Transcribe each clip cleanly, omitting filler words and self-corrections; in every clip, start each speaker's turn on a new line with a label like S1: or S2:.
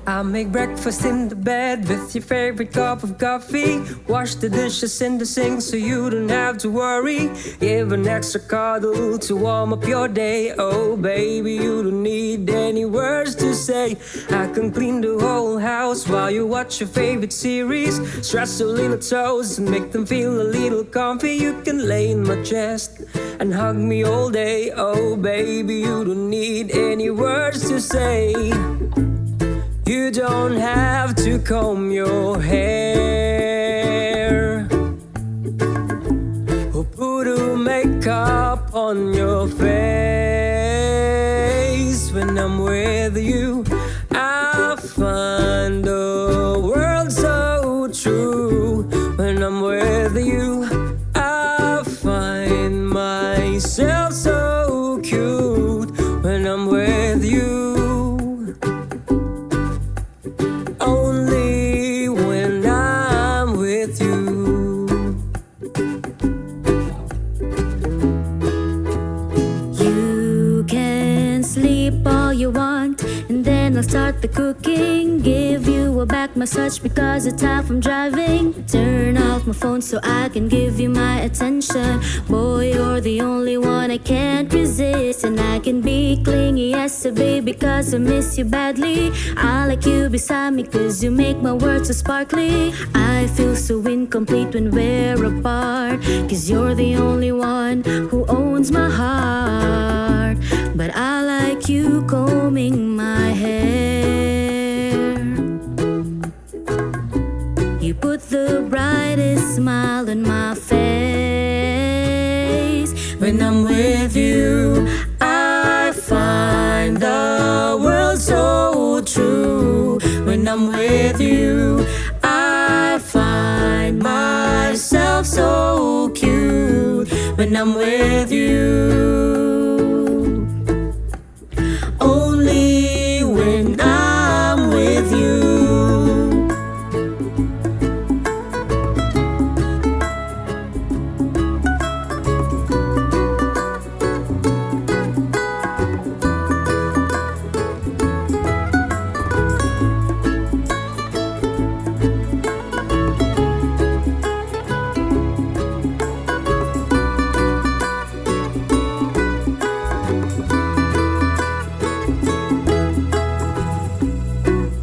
S1: I make breakfast in the bed with your favorite cup of coffee. Wash the dishes in the sink so you don't have to worry. Give an extra cuddle to warm up your day. Oh baby, you don't need any words to say. I can clean the whole house while you watch your favorite series. Stretch your little toes and make them feel a little comfy. You can lay in my chest and hug me all day. Oh baby, you don't need any words to say. You don't have to comb your hair or put a makeup on your face. When I'm with you, I find the world so true. When I'm with you, I find myself so cute. When I'm with you, only when I'm with you.
S2: You can sleep all you want, and then I'll start the cooking. Give you a back massage because you're tired from driving. Turn off my phone so I can give you my attention. Boy, you're the only one I can't resist. And I can be clingy as a baby because I miss you badly. I like you beside me cause you make my world so sparkly. I feel so incomplete when we're apart, cause you're the only one who owns my heart. But I like you combing my hair. You put the brightest smile on my face. When I'm with you, I find the world so true. When I'm with you, I find myself so cute. When I'm with you, only when I'm with you.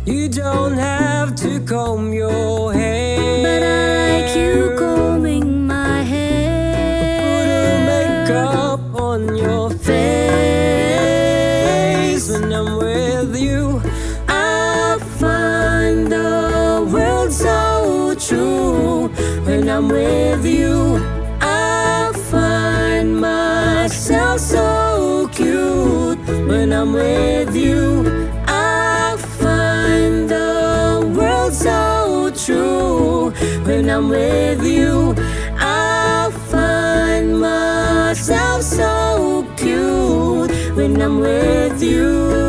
S1: You don't have to comb your hair,
S2: But I like you combing my
S1: put a
S2: hair.
S1: makeup on your face. When I'm with you,
S2: I find the world so true.
S1: when I'm with you,
S2: I find myself so cute.
S1: when I'm with you,
S2: I find the world so true.
S1: when I'm with you,
S2: I find myself so cute.
S1: when I'm with you.